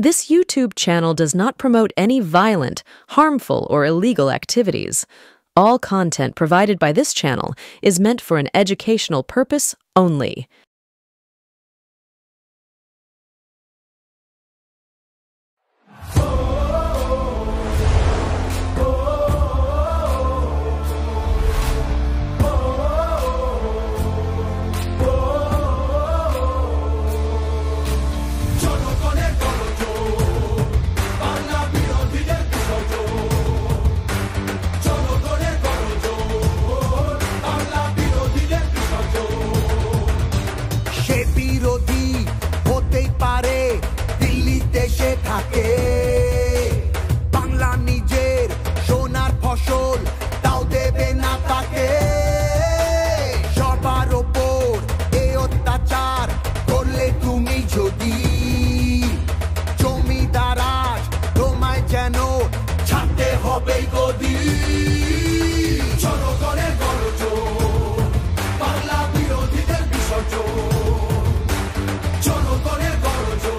This YouTube channel does not promote any violent, harmful, or illegal activities. All content provided by this channel is meant for an educational purpose only. Bangla নিজের সোনার ফসল তাও দেবে না তাকে সবার ওপর এই অত্যাচার করলে তুমি যদি জমিদারাজ তোমায় যেন ছাড়তে হবে গদি জনগণের গর্জন বাংলা বিরোধীদের বিসর্জন জনগণের গর্জন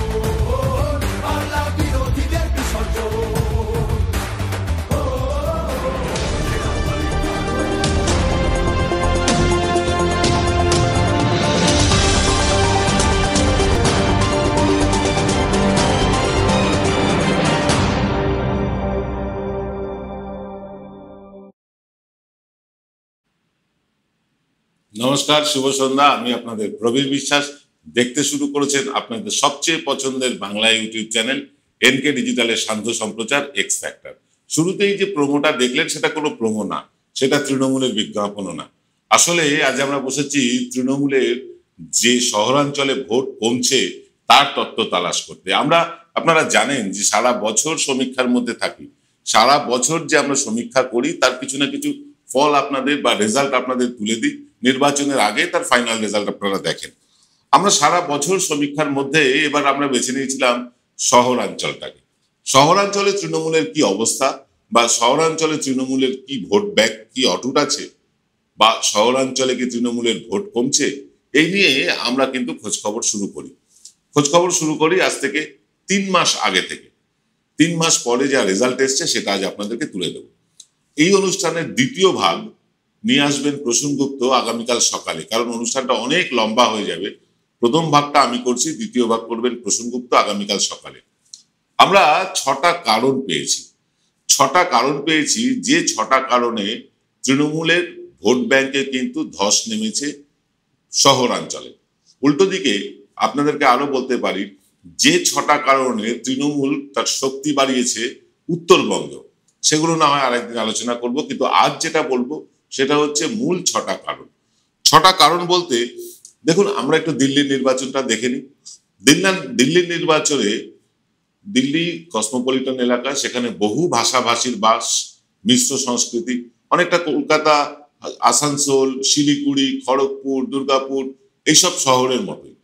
নমস্কার, শুভ সন্ধ্যা। আমি আপনাদের প্রবীর বিশ্বাস। দেখতে শুরু করেছেন আপনাদের সবচেয়ে পছন্দের বাংলা ইউটিউব চ্যানেল এনকে ডিজিটালের শান্ত সম্প্রচার এক্স ফ্যাক্টর। শুরুতেই যে প্রোমোটা দেখলেন সেটা কোনো প্রোমো না, সেটা তৃণমূলের বিজ্ঞাপনও না। আসলে আজ আমরা বসেছি তৃণমূলের যে শহরাঞ্চলে ভোট কমছে তার তত্ত্ব তালাশ করতে। আপনারা জানেন যে সারা বছর সমীক্ষার মধ্যে থাকি, সারা বছর যে আমরা সমীক্ষা করি তার কিছু না কিছু ফল আপনাদের বা রেজাল্ট আপনাদের তুলে দিই। নির্বাচনের আগে তার ফাইনাল রেজাল্ট আপনারা দেখেন। আমরা সারা বছর সমীক্ষার মধ্যে এবার আমরা বেছে নিয়েছিলাম শহরাঞ্চলটাকে। শহরাঞ্চলে তৃণমূলের কি অবস্থা, বা শহরাঞ্চলে তৃণমূলের কি ভোট ব্যাংক কি অটুট আছে, বা শহরাঞ্চলে কি তৃণমূলের ভোট কমছে, এই নিয়ে আমরা কিন্তু খোঁজখবর শুরু করি আজ থেকে 3 মাস আগে থেকে। 3 মাস পরে যা রেজাল্ট এসছে সেটা আজ আপনাদেরকে তুলে দেব। এই অনুষ্ঠানের দ্বিতীয় ভাগ নিয়ে আসবেন প্রসূন গুপ্ত আগামীকাল সকালে, কারণ অনুষ্ঠানটা অনেক লম্বা হয়ে যাবে। প্রথম ভাগটা আমি করছি, দ্বিতীয় ভাগ করবেন প্রসূন গুপ্ত আগামীকাল সকালে। আমরা 6টা কারণ পেয়েছি, যে 6টা কারণে তৃণমূলের ভোট ব্যাংকে কিন্তু ধস নেমেছে শহরাঞ্চলে। উল্টো দিকে আপনাদেরকে আরো বলতে পারি, যে 6টা কারণে তৃণমূল তার শক্তি বাড়িয়েছে উত্তরবঙ্গ, সেগুলো না হয় আরেকদিন আলোচনা করব। কিন্তু আজ যেটা বলবো সেটা হচ্ছে মূল 6টা কারণ। 6টা কারণ বলতে দেখুন, আমরা একটু দিল্লির নির্বাচনটা দেখে নিই। দিল্লির নির্বাচনে দিল্লি কসমোপলিটন এলাকা, সেখানে বহু ভাষাভাষীর বাস, মিশ্র সংস্কৃতি, অনেকটা কলকাতা, আসানসোল, শিলিগুড়ি, খড়গপুর, দুর্গাপুর এইসব শহরের মতোই।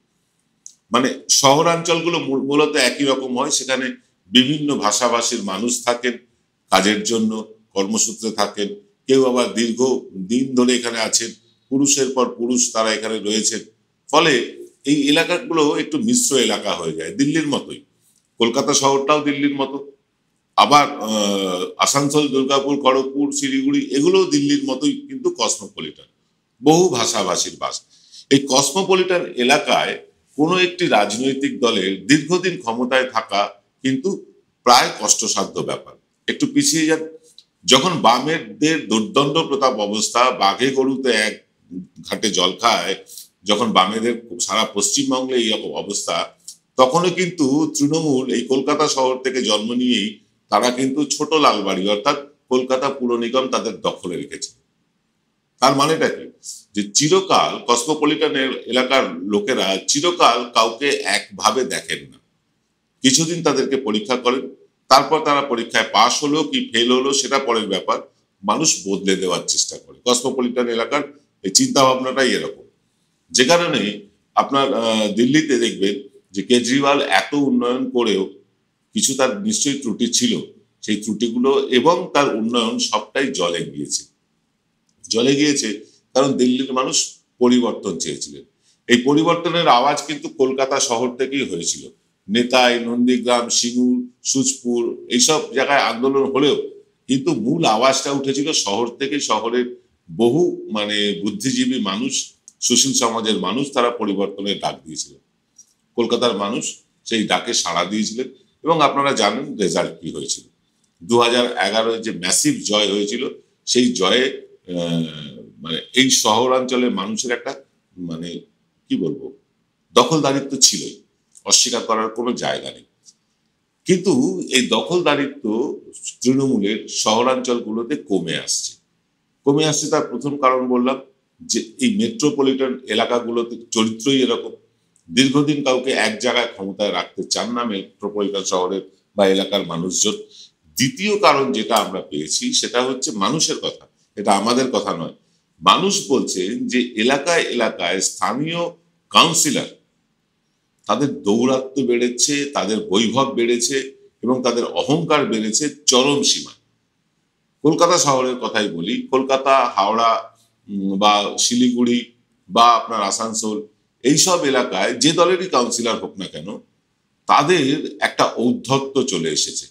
মানে শহরাঞ্চলগুলো মূলত একই রকম হয়। সেখানে বিভিন্ন ভাষাভাষীর মানুষ থাকেন, কাজের জন্য কর্মসূত্রে থাকেন, কেউ আবার দীর্ঘ দিন ধরে এখানে আছেন, পুরুষের পর পুরুষ তারা এখানে রয়েছেন। ফলে এই এলাকাগুলো একটু মিশ্র এলাকা হয়ে যায়, দিল্লির মতোই। কলকাতা শহরটাও দিল্লির মতো, আবার আসানসোল, দুর্গাপুর, খড়গপুর, শিলিগুড়ি এগুলোও দিল্লির মতোই, কিন্তু কসমোপলিটন, বহু ভাষাভাষীর বাস। এই কসমোপলিটন এলাকায় কোনো একটি রাজনৈতিক দলের দীর্ঘদিন ক্ষমতায় থাকা কিন্তু প্রায় কষ্টসাধ্য ব্যাপার। একটু পিছিয়ে যান, যখন বামেদের দুর্দণ্ড প্রতাপ অবস্থা, বাঘে গরুতে এক ঘাটে জল খায়, যখন বামেদের সারা পশ্চিমবঙ্গে এই রকম অবস্থা, তখনও কিন্তু তৃণমূল এই কলকাতা শহর থেকে জন্ম নিয়েই তারা কিন্তু ছোট লালবাড়ি অর্থাৎ কলকাতা পুর নিগম তাদের দখলে রেখেছে। তার মানেটা কি, যে চিরকাল কসমোপলিটন এলাকার লোকেরা চিরকাল কাউকে একভাবে দেখেন না। কিছুদিন তাদেরকে পরীক্ষা করেন, তারপর তারা পরীক্ষায় পাশ হলো কি ফেল হলো সেটা পরের ব্যাপার, মানুষ বদলে দেওয়ার চেষ্টা করে। কসমোপলিটন এলাকার এই চিন্তা ভাবনাটাই এরকম। যে কারণে আপনার দিল্লিতে দেখবেন যে কেজরিওয়াল এত উন্নয়ন করেও কিছু তার নিশ্চয়ই ত্রুটি ছিল, সেই ত্রুটিগুলো এবং তার উন্নয়ন সবটাই জলে গিয়েছে কারণ দিল্লির মানুষ পরিবর্তন চেয়েছিলেন। এই পরিবর্তনের আওয়াজ কিন্তু কলকাতা শহর থেকেই হয়েছিল। নেতাই, নন্দীগ্রাম, সিঙ্গুর, সুচপুর এইসব জায়গায় আন্দোলন হলেও কিন্তু মূল আওয়াজটা উঠেছিল শহর থেকে। শহরের বহু বুদ্ধিজীবী মানুষ, সুশীল সমাজের মানুষ, তারা পরিবর্তনের ডাক দিয়েছিলেন। কলকাতার মানুষ সেই ডাকে সাড়া দিয়েছিলেন এবং আপনারা জানেন রেজাল্ট কি হয়েছিল। 2011 যে ম্যাসিভ জয় হয়েছিল, সেই জয়ে এই শহরাঞ্চলের মানুষের একটা কি বলবো, দখলদারিত্ব ছিলই, অস্বীকার করার কোনো জায়গা নেই। কিন্তু এই দখলদারিত্ব তৃণমূলের শহরাঞ্চলগুলোতে কমে আসছে। তার প্রথম কারণ বললাম যে এই মেট্রোপলিটন এলাকাগুলোতে চরিত্রই এরকম, দীর্ঘদিন কাউকে এক জায়গায় ক্ষমতায় রাখতে চান না মেট্রোপলিটন শহরের বা এলাকার মানুষজন। দ্বিতীয় কারণ যেটা আমরা পেয়েছি সেটা হচ্ছে মানুষের কথা, এটা আমাদের কথা নয়। মানুষ বলছেন যে এলাকায় এলাকায় স্থানীয় কাউন্সিলর তাদের দৌরাত্ম্য বেড়েছে, তাদের বৈভব বেড়েছে এবং তাদের অহংকার বেড়েছে চরম সীমায়। কলকাতা শহরের কথাই বলি, কলকাতা, হাওড়া বা শিলিগুড়ি বা আপনার আসানসোল, এইসব এলাকায় যে দলেরই কাউন্সিলর হোক না কেন, তাদের একটা ঔদ্ধত্য চলে এসেছে।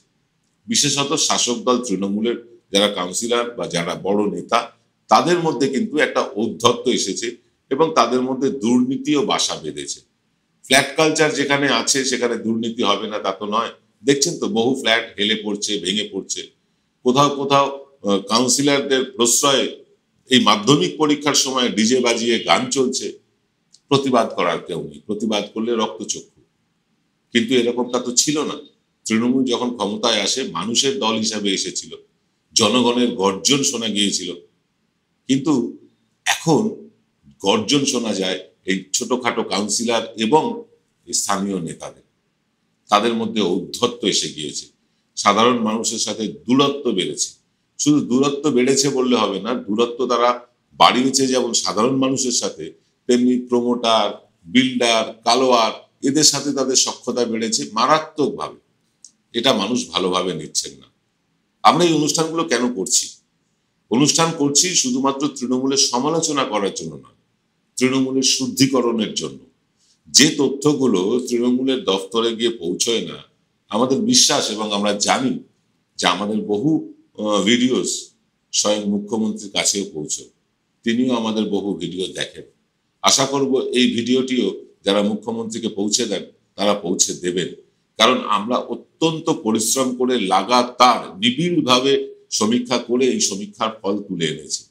বিশেষত শাসক দল তৃণমূলের যারা কাউন্সিলর বা যারা বড় নেতা, তাদের মধ্যে কিন্তু একটা ঔদ্ধত্য এসেছে এবং তাদের মধ্যে দুর্নীতিও বাসা বেঁধেছে। ফ্ল্যাট কালচার যেখানে আছে সেখানে দুর্নীতি হবে না তা তো নয়। দেখছেন তো বহু ফ্ল্যাট হেলে পড়ছে, ভেঙে পড়ছে। কোথাও কোথাও কাউন্সিলরদের প্রশ্রয়ে এই মাধ্যমিক পরীক্ষার সময় ডিজে বাজিয়ে গান চলছে। প্রতিবাদ করার কেউ নেই, প্রতিবাদ করলে রক্তচক্ষু। কিন্তু এরকমটা তো ছিল না। তৃণমূল যখন ক্ষমতায় আসে মানুষের দল হিসাবে এসেছিল, জনগণের গর্জন শোনা গিয়েছিল। কিন্তু এখন গর্জন শোনা যায় এই ছোটখাটো কাউন্সিলর এবং স্থানীয় নেতাদের। তাদের মধ্যে ঔদ্ধত্য এসে গিয়েছে, সাধারণ মানুষের সাথে দূরত্ব বেড়েছে। শুধু দূরত্ব বেড়েছে বললে হবে না, দূরত্ব তারা বাড়িয়েছে যেমন সাধারণ মানুষের সাথে, তেমনি প্রমোটার, বিল্ডার, কালোয়ার এদের সাথে তাদের সখ্যতা বেড়েছে মারাত্মকভাবে। এটা মানুষ ভালোভাবে নিচ্ছেন না। আমরা এই অনুষ্ঠানগুলো কেন করছি? অনুষ্ঠান করছি শুধুমাত্র তৃণমূলের সমালোচনা করার জন্য নয়, তৃণমূলের শুদ্ধিকরণের জন্য। যে তথ্যগুলো তৃণমূলের দফতরে গিয়ে পৌঁছয় না, আমাদের বিশ্বাস এবং আমরা জানি যে আমাদের বহু ভিডিওস স্বয়ং মুখ্যমন্ত্রীর কাছেও পৌঁছয়। তিনিও আমাদের বহু ভিডিও দেখেন। আশা করব এই ভিডিওটিও যারা মুখ্যমন্ত্রীকে পৌঁছে দেন তারা পৌঁছে দেবেন, কারণ আমরা অত্যন্ত পরিশ্রম করে লাগাতার নিবিড়ভাবে সমীক্ষা করে এই সমীক্ষার ফল তুলে এনেছি।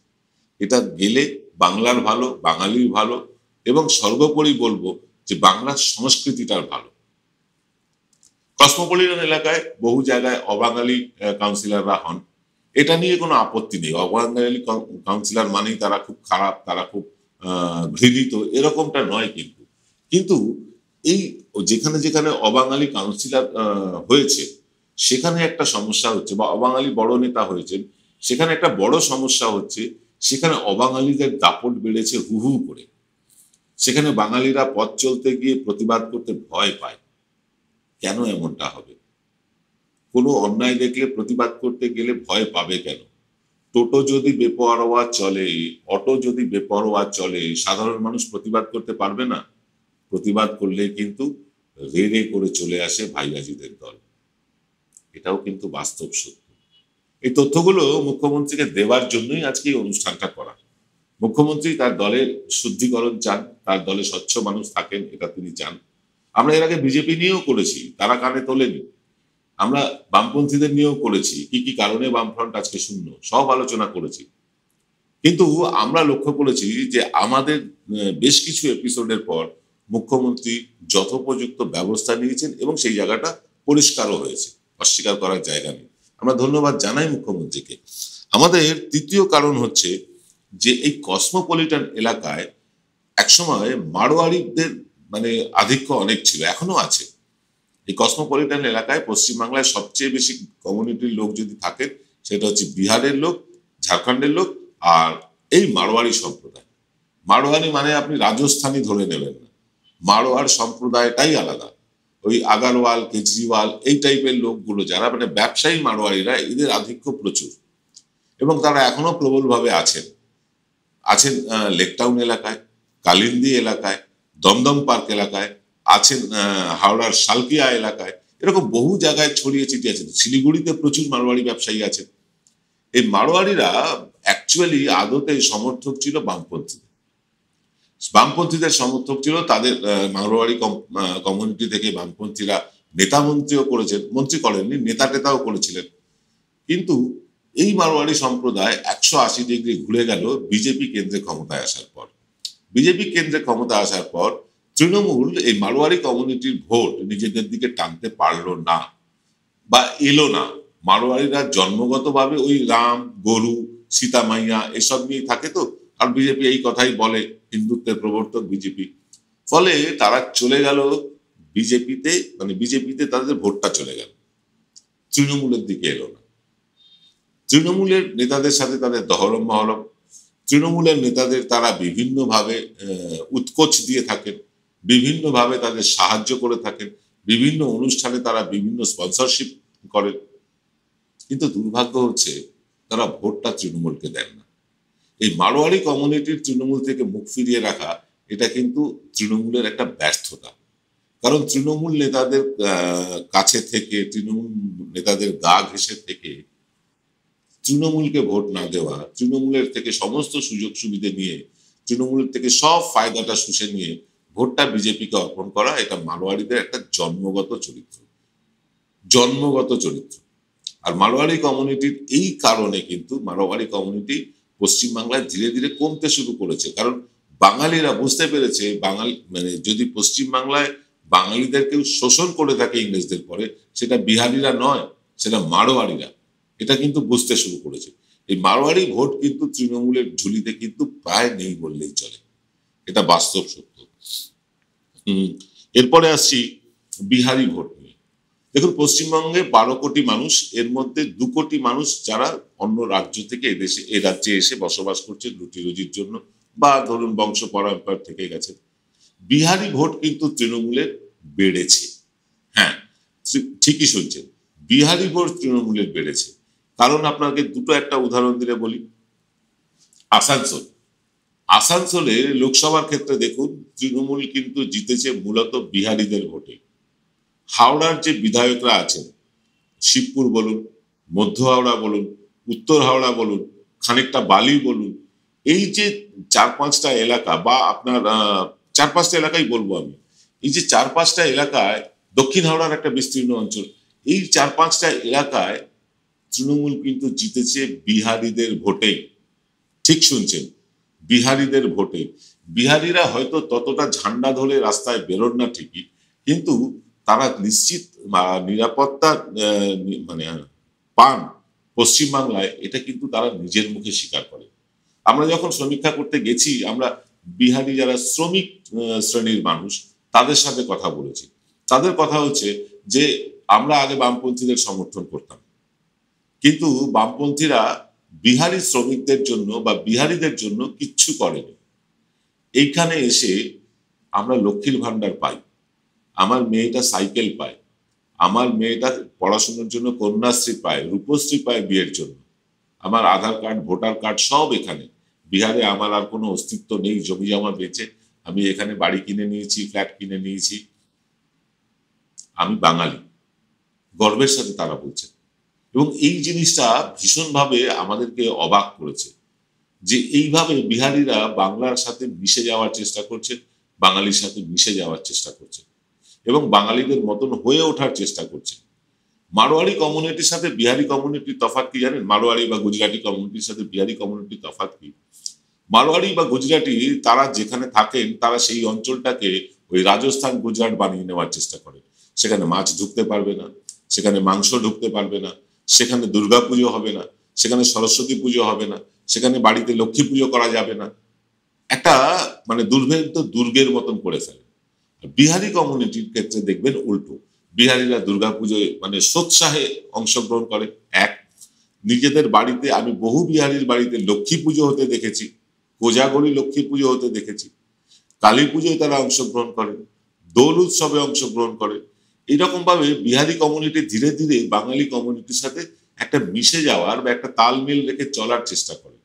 এটা গেলে বাংলার ভালো, বাঙালির ভালো এবং সর্বোপরি বলবো যে বাংলার সংস্কৃতিটার ভালো। কসমোপলিটন এলাকায় বহু জায়গায় অবাঙালি কাউন্সিলররা হন, এটা নিয়ে কোনো আপত্তি নেই। অবাঙালি কাউন্সিলর মানেই তারা খুব খারাপ, তারা খুব ঘৃণিত, এরকমটা নয়। কিন্তু এই যেখানে যেখানে অবাঙালি কাউন্সিলর হয়েছে সেখানে একটা সমস্যা হচ্ছে, বা অবাঙালি বড় নেতা হয়েছেন সেখানে একটা বড় সমস্যা হচ্ছে, সেখানে অবাঙালিদের দাপট বেড়েছে হু হু করে। সেখানে বাঙালিরা পথ চলতে গিয়ে প্রতিবাদ করতে ভয় পায়। কেন এমনটা হবে? কোনো অন্যায় দেখলে প্রতিবাদ করতে গেলে ভয় পাবে কেন? টোটো যদি বেপরোয়া চলে, অটো যদি বেপরোয়া চলে, সাধারণ মানুষ প্রতিবাদ করতে পারবে না? প্রতিবাদ করলে কিন্তু রেড়ে করে চলে আসে ভাইরাজিদের দল। এটাও কিন্তু বাস্তব সত্য। এই তথ্যগুলো মুখ্যমন্ত্রীকে দেওয়ার জন্যই আজকে এই অনুষ্ঠানটা করা। মুখ্যমন্ত্রী তার দলের শুদ্ধিকরণ চান, তার দলে স্বচ্ছ মানুষ থাকেন, এটা তিনি চান। আমরা এর আগে বিজেপি নিয়েও করেছি, তারা কানে তোলেনি। আমরা বামপন্থীদের নিয়েও করেছি, কি কি কারণে বামফ্রন্ট আজকে শূন্য, সব আলোচনা করেছি। কিন্তু আমরা লক্ষ্য করেছি যে আমাদের বেশ কিছু এপিসোডের পর মুখ্যমন্ত্রী যথোপযুক্ত ব্যবস্থা নিয়েছেন এবং সেই জায়গাটা পরিষ্কারও হয়েছে, অস্বীকার করার জায়গা নেই। আমরা ধন্যবাদ জানাই মুখ্যমন্ত্রীকে। আমাদের তৃতীয় কারণ হচ্ছে যে এই কসমোপলিটন এলাকায় একসময় মারোয়ারিদের আধিক্য অনেক ছিল, এখনো আছে। এই কসমোপলিটন এলাকায় পশ্চিমবাংলায় সবচেয়ে বেশি কমিউনিটির লোক যদি থাকেন সেটা হচ্ছে বিহারের লোক, ঝাড়খণ্ডের লোক আর এই মারোয়ারি সম্প্রদায়। মারোয়ারি মানে আপনি রাজস্থানী ধরে নেবেন না, মারোয়ার সম্প্রদায়টাই আলাদা। ওই আগারওয়াল, কেজরিওয়াল এই টাইপের লোকগুলো যারা ব্যবসায়ী মারোয়ারিরা, এদের আধিক্য প্রচুর এবং তারা এখনো প্রবলভাবে আছেন। লেকটাউন এলাকায়, কালিন্দি এলাকায়, দমদম পার্ক এলাকায়, আছেন হাওড়ার শালকিয়া এলাকায়, এরকম বহু জায়গায় ছড়িয়ে ছিটিয়ে আছেন। শিলিগুড়িতে প্রচুর মারোয়ারি ব্যবসায়ী আছেন। এই মারোয়ারিরা অ্যাকচুয়ালি আদতে সমর্থক ছিল বামপন্থীদের সমর্থক ছিল। তাদের মারোয়ারি কমিউনিটি থেকে বামপন্থীরা নেতা মন্ত্রীও করেছেন, মন্ত্রী করেননি, নেতা টেতাও করেছিলেন। কিন্তু এই মারোয়ারি সম্প্রদায় 180 ডিগ্রি ঘুরে গেল বিজেপি কেন্দ্রে ক্ষমতায় আসার পর। বিজেপি কেন্দ্রে ক্ষমতা আসার পর তৃণমূল এই মারোয়ারি কমিউনিটির ভোট নিজেদের দিকে টানতে পারলো না বা এলো না। মারোয়ারিরা জন্মগতভাবে ওই রাম, গরু, সীতা মাইয়া এসব নিয়ে থাকে তো, আর বিজেপি এই কথাই বলে, হিন্দুত্বের প্রবর্তক বিজেপি। ফলে তারা চলে গেল বিজেপিতে, মানে বিজেপিতে তাদের ভোটটা চলে গেল, তৃণমূলের দিকে এলো না। তৃণমূলের নেতাদের সাথে তাদের দহরম মহরম, তৃণমূলের নেতাদের তারা বিভিন্নভাবে উৎকোচ দিয়ে থাকেন, বিভিন্নভাবে তাদের সাহায্য করে থাকেন, বিভিন্ন অনুষ্ঠানে তারা বিভিন্ন স্পন্সরশিপ করেন। কিন্তু দুর্ভাগ্য হচ্ছে তারা ভোটটা তৃণমূলকে দেন না। এই মারোয়ারি কমিউনিটির তৃণমূল থেকে মুখ ফিরিয়ে রাখা, এটা কিন্তু তৃণমূলের একটা ব্যর্থতা। কারণ তৃণমূল নেতাদের কাছে থেকে, তৃণমূল নেতাদের গা ঘেঁষে থেকে তৃণমূলকে ভোট না দেওয়া, তৃণমূলের থেকে সমস্ত সুযোগ সুবিধে নিয়ে, তৃণমূলের থেকে সব ফায়দাটা শুষে নিয়ে ভোটটা বিজেপিকে অর্পণ করা, এটা মারোয়ারিদের একটা জন্মগত চরিত্র। আর মারোয়ারি কমিউনিটির এই কারণে কিন্তু মারোয়ারি কমিউনিটি পশ্চিমবাংলায় ধীরে ধীরে কমতে শুরু করেছে। কারণ বাঙালিরা বুঝতে পেরেছে, মানে যদি পশ্চিমবাংলায় বাঙালিদের কেউ শোষণ করে থাকে ইংরেজদের পরে, সেটা বিহারিরা নয়, সেটা মারোয়ারিরা। এটা কিন্তু বুঝতে শুরু করেছে। এই মারোয়ারি ভোট কিন্তু তৃণমূলের ঝুলিতে কিন্তু প্রায় নেই বললেই চলে, এটা বাস্তব সত্য। এরপরে আসছি বিহারি ভোট নিয়ে। দেখুন, পশ্চিমবঙ্গে 12 কোটি মানুষ, এর মধ্যে 2 কোটি মানুষ যারা অন্য রাজ্য থেকে এ রাজ্যে এসে বসবাস করছে রুটি রুজির জন্য, বা ধরুন বংশ পরম্পরা থেকে গেছে। বিহারি ভোট কিন্তু তৃণমূলের বেড়েছে। হ্যাঁ, ঠিকই শুনছেন, বিহারি ভোট তৃণমূলের বেড়েছে। কারণ আপনাকে একটা উদাহরণ দিলে বলি। আসানসোলে লোকসভার ক্ষেত্রে দেখুন, তৃণমূল কিন্তু জিতেছে মূলত বিহারিদের ভোটে। হাওড়ার যে বিধায়করা আছেন, শিবপুর বলুন, মধ্য হাওড়া বলুন, উত্তর হাওড়া বলুন, খানিকটা বালি বলুন, এই যে 4-5টা এলাকা, বা আপনার 4-5টা এলাকাই বলবো আমি, এই যে 4-5টা এলাকায়, দক্ষিণ হাওড়ার একটা বিস্তীর্ণ অঞ্চল, এই 4-5টা এলাকায় তৃণমূল কিন্তু জিতেছে বিহারিদের ভোটে। ঠিক শুনছেন, বিহারিদের ভোটে। বিহারিরা হয়তো ততটা ঝান্ডা ধরে রাস্তায় বেরোন না ঠিকই, কিন্তু তারা নিশ্চিত নিরাপত্তা মানে পান পশ্চিমবাংলায়, এটা কিন্তু তারা নিজের মুখে স্বীকার করে। আমরা যখন সমীক্ষা করতে গেছি, আমরা বিহারি যারা শ্রমিক শ্রেণীর মানুষ, তাদের সাথে কথা বলেছি। তাদের কথা হচ্ছে যে আমরা আগে বামপন্থীদের সমর্থন করতাম, কিন্তু বামপন্থীরা বিহারি শ্রমিকদের জন্য বা বিহারিদের জন্য কিচ্ছু করেনি। এইখানে এসে আমরা লক্ষ্মীর ভান্ডার পাই, আমার মেয়েটা সাইকেল পায়, আমার মেয়েটা পড়াশোনার জন্য কন্যাশ্রী পায়, রূপশ্রী পায় বিয়ের জন্য, আমার আধার কার্ড, ভোটার কার্ড সব এখানে। বিহারে আমার আর কোনো অস্তিত্ব নেই, জমি জমা বেচে আমি এখানে বাড়ি কিনে নিয়েছি, ফ্ল্যাট কিনে নিয়েছি, আমি বাঙালি, গর্বের সাথে তারা বলছে। এবং এই জিনিসটা ভীষণভাবে আমাদেরকে অবাক করেছে, যে এইভাবে বিহারিরা বাংলার সাথে মিশে যাওয়ার চেষ্টা করছে, বাঙালির সাথে মিশে যাওয়ার চেষ্টা করছে, এবং বাঙালিদের মতন হয়ে ওঠার চেষ্টা করছে। মারোয়ারি কমিউনিটির সাথে বিহারি কমিউনিটির তফাৎ কি জানেন? মারোয়ারি বা গুজরাটি কমিউনিটির সাথে বিহারি কমিউনিটির তফাৎ কি? মারোয়ারি বা গুজরাটি তারা যেখানে থাকেন, তারা সেই অঞ্চলটাকে ওই রাজস্থান, গুজরাট বানিয়ে নেওয়ার চেষ্টা করে। সেখানে মাছ ঢুকতে পারবে না, সেখানে মাংস ঢুকতে পারবে না, সেখানে দুর্গা পুজো হবে না, সেখানে সরস্বতী পুজো হবে না, সেখানে বাড়িতে লক্ষ্মী পুজো করা যাবে না। একটা মানে দুর্ভেদ্য দুর্গের মতন করে ফেলে। বিহারি কমিউনিটির ক্ষেত্রে দেখবেন উল্টো, বিহারিরা দুর্গাপুজোয় মানে সোৎসাহে অংশগ্রহণ করে। নিজেদের বাড়িতে, আমি বহু বিহারির বাড়িতে লক্ষ্মী পুজো হতে দেখেছি, কোজাগরি লক্ষ্মী পুজো হতে দেখেছি, কালী পুজোয় তারা অংশগ্রহণ করেন, দোল উৎসবে অংশগ্রহণ করেন। এইরকম ভাবে বিহারি কমিউনিটি ধীরে ধীরে বাঙালি কমিউনিটির সাথে একটা মিশে যাওয়ার বা একটা তালমেল রেখে চলার চেষ্টা করে।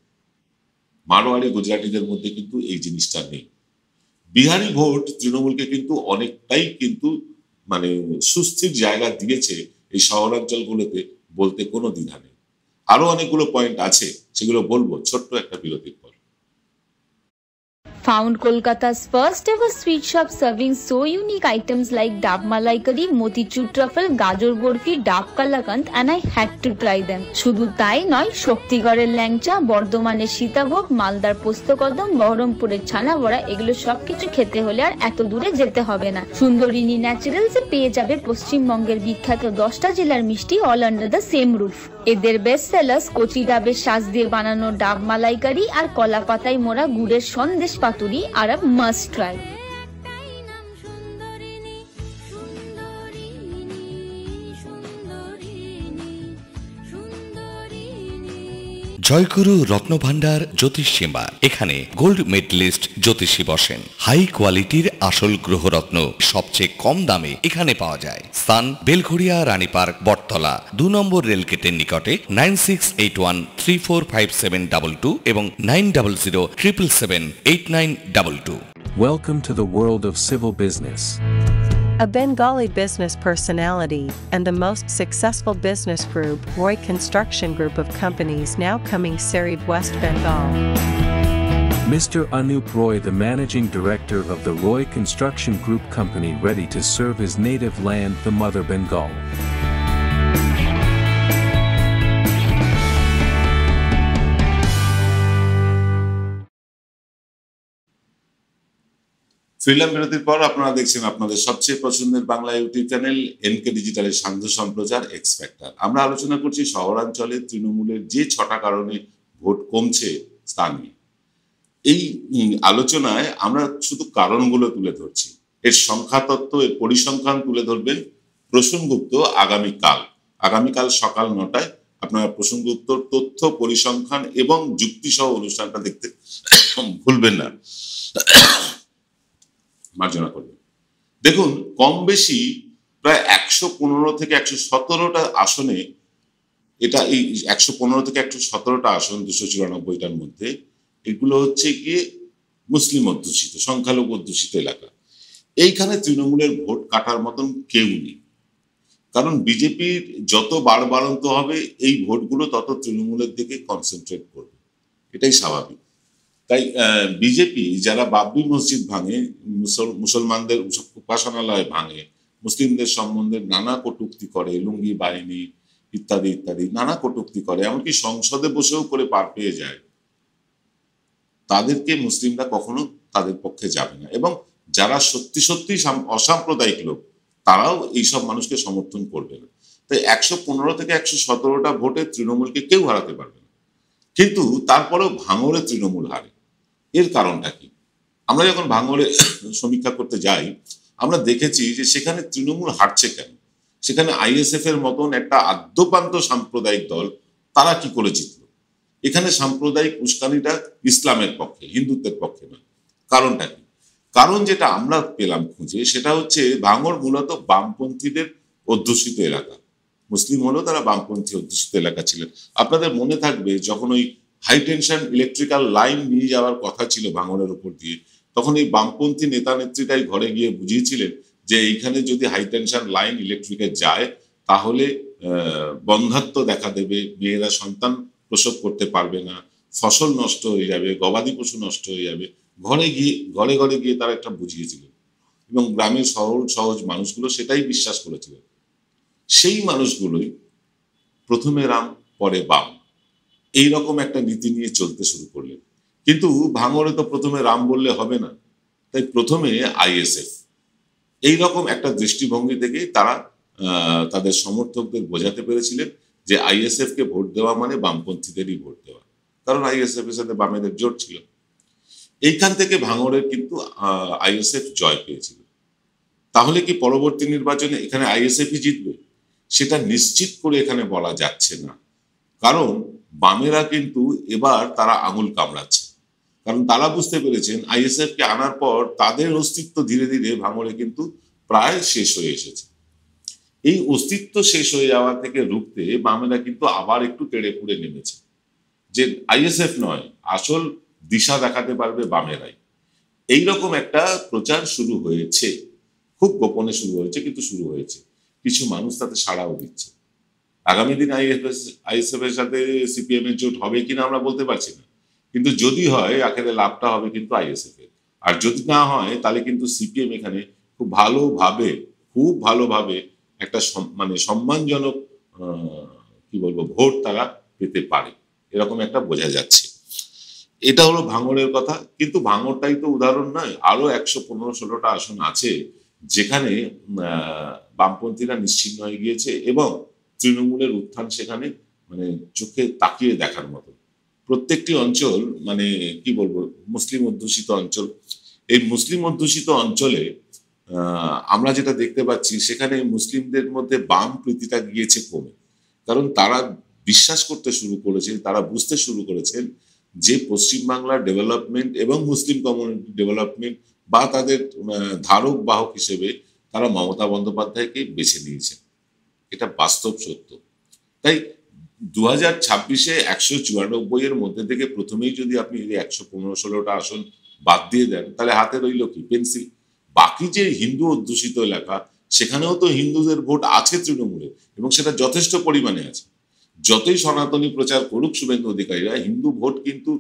মারোয়ারি গুজরাটিদের মধ্যে কিন্তু এই জিনিসটা নেই। বিহারি ভোট তৃণমূলকে কিন্তু অনেকটাই কিন্তু মানে সুস্থির জায়গা দিয়েছে এই শহরাঞ্চলগুলোতে, বলতে কোনো দ্বিধা নেই। আরো অনেকগুলো পয়েন্ট আছে, সেগুলো বলবো ছোট্ট একটা বিরতির পর। Found Kolkata's first ever sweet shop serving so unique items like Dab Malai Curry, Motichur Truffle, Gajor Burfi, Dab Kalakand, and I had to try them. শুধু তাই নয়, শক্তিগড়ের ল্যাংচা, বর্ধমানের সীতাভোগ, মালদার পোস্তকদম, বহরমপুরের ছানা বড়া, এগুলো সবকিছু খেতে হলে আর এত দূরে যেতে হবে না। সুন্দরিনী ন্যাচারালসে পেয়ে যাবে পশ্চিমবঙ্গের বিখ্যাত 10টা জেলার মিষ্টি all under the same roof. এদের বেস্ট সেলার্স কচি ডাবের শাঁস দিয়ে বানানো ডাব মালাইকারি আর কলা পাতায় মোড়া গুড়ের সন্দেশ পাতুরি আর আ মাস্ট ট্রাই। জয়গুরু রত্নভান্ডার জ্যোতিষীমা, এখানে গোল্ড মেডেলিস্ট জ্যোতিষী বসেন। হাই কোয়ালিটির আসল গ্রহরত্ন সবচেয়ে কম দামে এখানে পাওয়া যায়। স্থান বেলঘড়িয়া রানীপার্ক বটতলা 2 নম্বর রেলগেটের নিকটে। 9681345722 এবং 9007778922। Welcome to the world of civil business. A Bengali business personality and the most successful business group, Roy Construction Group of companies, now coming Sarib, West Bengal. Mr. Anup Roy, the managing director of the Roy Construction Group company, ready to serve his native land, the mother Bengal. Film বিরতির পর আপনারা দেখছেন আপনাদের সবচেয়ে পছন্দের Bangla YouTube channel NK ডিজিটালের সান্ধ্য সম্প্রচার x factor. আমরা আলোচনা করছি শহরাঞ্চলে তৃণমূলের যে 6টা কারণে ভোট কমছে তা নিয়ে। এই আলোচনায় আমরা শুধু কারণগুলো তুলে ধরছি, এর সংখ্যাতত্ত্ব, এর পরিসংখ্যান তুলে ধরবেন প্রসূনগুপ্ত আগামীকাল সকাল 9টায়। আপনারা প্রসূনগুপ্তর তথ্য, পরিসংখ্যান এবং যুক্তিসহ অনুষ্ঠানটা দেখতে ভুলবেন না, মার্জনা করবেন। দেখুন, কম বেশি প্রায় 115 থেকে 117টা আসনে, এটা এই 115 থেকে 117টা আসন 294টার মধ্যে, এগুলো হচ্ছে গিয়ে মুসলিম অধ্যুষিত, সংখ্যালঘু অধ্যুষিত এলাকা। এইখানে তৃণমূলের ভোট কাটার মতন কেউ নেই, কারণ বিজেপির যত বাড়বাড়ন্ত হবে এই ভোটগুলো তত তৃণমূলের দিকে কনসেন্ট্রেট করবে, এটাই স্বাভাবিক। তাই বিজেপি যারা বাবরি মসজিদ ভাঙে, মুসলমানদের উপাসনালয় ভাঙে, মুসলিমদের সম্বন্ধে নানা কটূক্তি করে, লুঙ্গি বাহিনী ইত্যাদি ইত্যাদি নানা কটূক্তি করে, এমনকি সংসদে বসেও করে পার পেয়ে যায়, তাদেরকে মুসলিমরা কখনো তাদের পক্ষে যাবে না। এবং যারা সত্যি সত্যি অসাম্প্রদায়িক লোক, তারাও এইসব মানুষকে সমর্থন করবে না। তাই 115 থেকে 117টা ভোটে তৃণমূলকে কেউ হারাতে পারবে না। কিন্তু তারপরেও ভাঙড়ে তৃণমূল হারে। এর কারণটা কি? আমরা যখন ভাঙড়ে সমীক্ষা করতে যাই, আমরা দেখেছি যে সেখানে তৃণমূল হারছে কেন। সেখানে আইএসএফ এর মতন একটা আদ্যপান্ত সাম্প্রদায়িক দল, তারা কি করে জিতল? এখানে সাম্প্রদায়িক উস্কানিটা ইসলামের পক্ষে, হিন্দুত্বের পক্ষে নয়। কারণটা কি? কারণ যেটা আমরা পেলাম খুঁজে, সেটা হচ্ছে ভাঙড় মূলত বামপন্থীদের অধ্যুষিত এলাকা। মুসলিম হলেও তারা বামপন্থী অধ্যুষিত এলাকা ছিলেন। আপনাদের মনে থাকবে যখন ওই হাই টেনশন ইলেকট্রিক্যাল লাইন নিয়ে যাওয়ার কথা ছিল ভাঙড়ের উপর দিয়ে, তখন এই বামপন্থী নেতা নেত্রীটাই ঘরে গিয়ে বুঝিয়েছিলেন যে এইখানে যদি হাই টেনশন লাইন ইলেকট্রিকে যায় তাহলে বন্ধ্যাত্ব দেখা দেবে, মেয়েরা সন্তান প্রসব করতে পারবে না, ফসল নষ্ট হয়ে যাবে, গবাদি পশু নষ্ট হয়ে যাবে। ঘরে ঘরে গিয়ে তারা একটা বুঝিয়েছিলেন এবং গ্রামের সহজ মানুষগুলো সেটাই বিশ্বাস করেছিলেন। সেই মানুষগুলোই প্রথমে রাম পরে বাম, এইরকম একটা নীতি নিয়ে চলতে শুরু করলেন। কিন্তু ভাঙড়ে তো প্রথমে রাম বললে হবে না, তাই প্রথমে আইএসএফ, এইরকম একটা দৃষ্টিভঙ্গি থেকেই তারা তাদের সমর্থকদের বোঝাতে পেরেছিলেন যে আইএসএফ কে ভোট দেওয়া মানে বামপন্থীদেরই ভোট দেওয়া, কারণ আইএসএফ এর সাথে বামেদের জোট ছিল। এইখান থেকে ভাঙড়ের কিন্তু আইএসএফ জয় পেয়েছিল। তাহলে কি পরবর্তী নির্বাচনে এখানে আইএসএফই জিতবে? সেটা নিশ্চিত করে এখানে বলা যাচ্ছে না, কারণ বামেরা কিন্তু এবার তারা আঙুল কামড়াচ্ছে। কারণ তারা বুঝতে পেরেছেন আইএসএফ কে আনার পর তাদের অস্তিত্ব ধীরে ধীরে ভাঙড়ে কিন্তু প্রায় শেষ হয়ে এসেছে। এই অস্তিত্ব শেষ হয়ে যাওয়া থেকে রুখতে বামেরা কিন্তু আবার একটু তেড়ে ফুড়ে নেমেছে যে আইএসএফ নয়, আসল দিশা দেখাতে পারবে বামেরাই। এইরকম একটা প্রচার শুরু হয়েছে, খুব গোপনে শুরু হয়েছে, কিন্তু শুরু হয়েছে। কিছু মানুষ তাতে সাড়াও দিচ্ছে। আগামী দিন আইএসএফ এর সাথে সিপিএম এর জোট হবে কিনা আমরা বলতে পারছি না, কিন্তু যদি হয় আখেরে লাভটা হবে কিন্তু আইএসএফ এর। আর যদি না হয় তাহলে কিন্তু সিপিএম এখানে খুব ভালোভাবে একটা মানে সম্মানজনক কি বলবো ভোট তারা পেতে পারে, এরকম একটা বোঝা যাচ্ছে। এটা হলো ভাঙড়ের কথা, কিন্তু ভাঙড়টাই তো উদাহরণ নয়। আরো 115-16টা আসন আছে যেখানে বামপন্থীরা নিশ্চিহ্ন হয়ে গিয়েছে এবং তৃণমূলের উত্থান সেখানে মানে চোখে তাকিয়ে দেখার মতো। প্রত্যেকটি অঞ্চল মানে কি বলবো মুসলিম অধ্যুষিত অঞ্চল। এই মুসলিম অধ্যুষিত অঞ্চলে আমরা যেটা দেখতে পাচ্ছি সেখানে মুসলিমদের মধ্যে বাম প্রীতিটা গিয়েছে কমে, কারণ তারা বিশ্বাস করতে শুরু করেছে, তারা বুঝতে শুরু করেছেন যে পশ্চিমবাংলার ডেভেলপমেন্ট এবং মুসলিম কমিউনিটি ডেভেলপমেন্ট বা তাদের ধারক বাহক হিসেবে তারা মমতা বন্দ্যোপাধ্যায়কে বেছে নিয়েছেন। এটা বাস্তব সত্য। তাই 2026-এ 194 এর মধ্যে থেকে প্রথমেই যদি আপনি 115-16টা আসন বাদ দিয়ে দেন তাহলে হাতে রইল কি? পেন্সিল। বাকি যে হিন্দু অধ্যুষিত এলাকা সেখানেও তো হিন্দুদের ভোট আছে তৃণমূলে, এবং সেটা যথেষ্ট পরিমাণে আছে। যতই সনাতনী প্রচার করুক শুভেন্দু অধিকারীরা, হিন্দু ভোট কিন্তু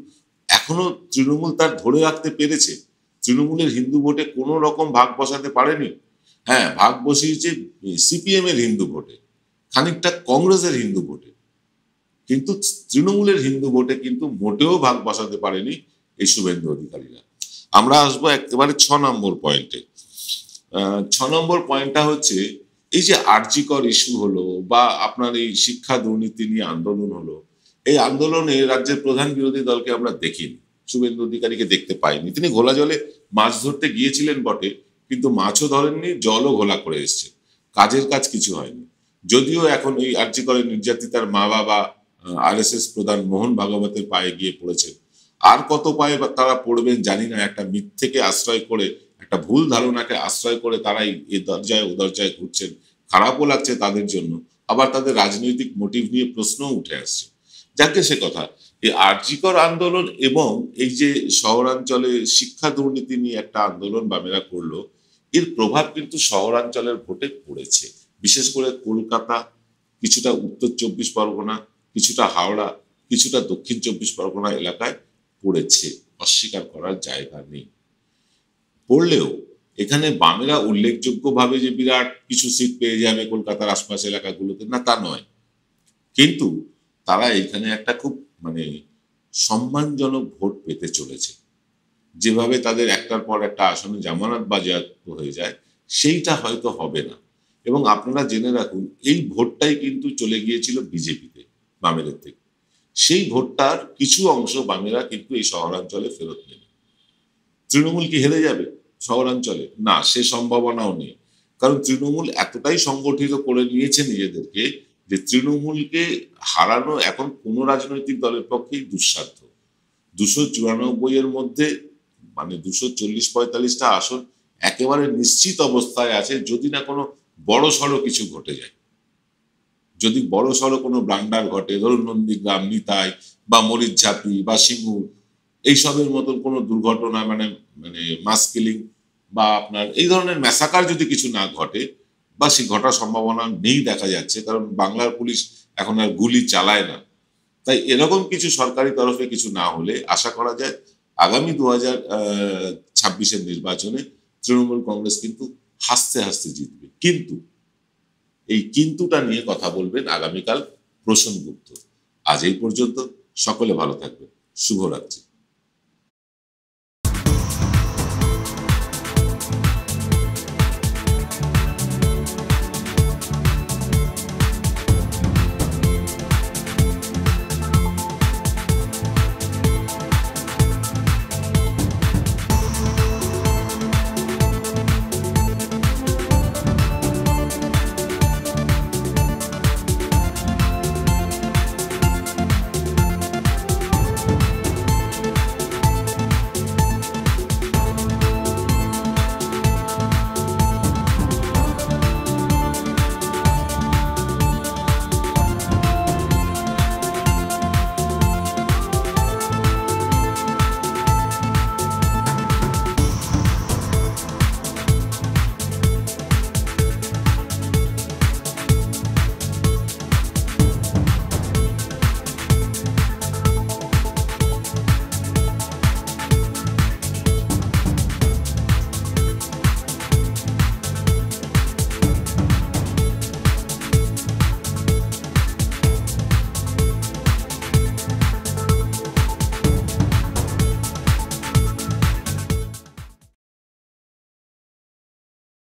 এখনো তৃণমূল তার ধরে রাখতে পেরেছে। তৃণমূলের হিন্দু ভোটে কোনো রকম ভাগ বসাতে পারেনি। হ্যাঁ, ভাগ বসিয়েছে সিপিএম এর হিন্দু ভোটে, খানিকটা কংগ্রেসের হিন্দু ভোটে, কিন্তু তৃণমূলের হিন্দু ভোটে কিন্তু মোটেও ভাগ বসাতে পারেনি এই শুভেন্দু অধিকারীরা। আমরা আসবো একেবারে 6 নম্বর পয়েন্টে। 6 নম্বর পয়েন্টটা হচ্ছে এই যে আরজিকর ইস্যু হলো বা আপনার এই শিক্ষা দুর্নীতি নিয়ে আন্দোলন হলো, এই আন্দোলনে রাজ্যের প্রধান বিরোধী দলকে আমরা দেখিনি, শুভেন্দু অধিকারীকে দেখতে পাইনি। তিনি ঘোলা জলে মাছ ধরতে গিয়েছিলেন বটে, কিন্তু মাছও ধরেননি, জলও ঘোলা করে এসছে, কাজের কাজ কিছু হয়নি। যদিও এখন এই আরজিকরের নির্যাতিতার মা বাবা আরএসএস প্রধান মোহন ভাগবতের পায়ে গিয়ে পড়েছেন, আর কত পায়ে তারা পড়বেন জানি না। একটা মিথ্যেকে আশ্রয় করে, একটা ভুল ধারণাকে আশ্রয় করে তারা এই দরজায় ও দরজায় ঘুরছেন। খারাপও লাগছে তাদের জন্য, আবার তাদের রাজনৈতিক মোটিভ নিয়ে প্রশ্নও উঠে আসছে। যাকে সে কথা, এই আরজিকর আন্দোলন এবং এই যে শহরাঞ্চলে শিক্ষা দুর্নীতি নিয়ে একটা আন্দোলন বামেরা করলো, এর প্রভাব কিন্তু শহরাঞ্চলের ভোটে পড়েছে। বিশেষ করে কলকাতা, কিছুটা উত্তর 24 পরগনা, কিছুটা হাওড়া, কিছুটা দক্ষিণ 24 পরগনা এলাকায় পড়েছে, অস্বীকার করার জায়গা নেই। পড়লেও এখানে বামেরা উল্লেখযোগ্যভাবে যে বিরাট কিছু সিট পেয়ে যাবে কলকাতার আশপাশ এলাকাগুলোতে, না তা নয়, কিন্তু তারা এখানে একটা খুব মানে সম্মানজনক ভোট পেতে চলেছে। যেভাবে তাদের একটার পর একটা আসনে জামানত বাজেয়াপ্ত হয়ে যায়, সেইটা হয়তো হবে না। এবং আপনারা জেনে রাখুন, এই ভোটটাই কিন্তু চলে গিয়েছিল বিজেপিতে বামেদের থেকে। সেই ভোটটার কিছু অংশ বামেরা কিন্তু এই শহরাঞ্চলে ফেরত নেবে। তৃণমূল কি হেরে যাবে শহরাঞ্চলে? না, সে সম্ভাবনাও নেই, কারণ তৃণমূল এতটাই সংগঠিত করে নিয়েছে নিজেদেরকে যে তৃণমূলকে হারানো এখন কোনো রাজনৈতিক দলের পক্ষেই দুঃসাধ্য। 294 এর মধ্যে মানে 240-45টা আসন একেবারে নিশ্চিত অবস্থায় আছে, যদি না কোনো বড় সড়ো কিছু ঘটে যায়। যদি বড় সড়ো কোনো ব্লান্ডার ঘটে, ধরুন নন্দীগ্রাম, নিতাই বা মরিচঝাপি বা সিঙ্গুর, এইসবের মতন কোনো দুর্ঘটনা মানে মানে মাস কিলিং বা আপনার এই ধরনের ম্যাসাকার যদি কিছু না ঘটে, বা সে ঘটার সম্ভাবনা নেই দেখা যাচ্ছে, কারণ বাংলার পুলিশ এখন আর গুলি চালায় না। তাই এরকম কিছু সরকারি তরফে কিছু না হলে আশা করা যায় আগামী 2026-এর নির্বাচনে তৃণমূল কংগ্রেস কিন্তু হাসতে হাসতে জিতবে। কিন্তু এই কিন্তুটা নিয়ে কথা বলবেন আগামীকাল প্রসেনগুপ্ত। আজ এই পর্যন্ত, সকলে ভালো থাকবেন, শুভরাত্রি।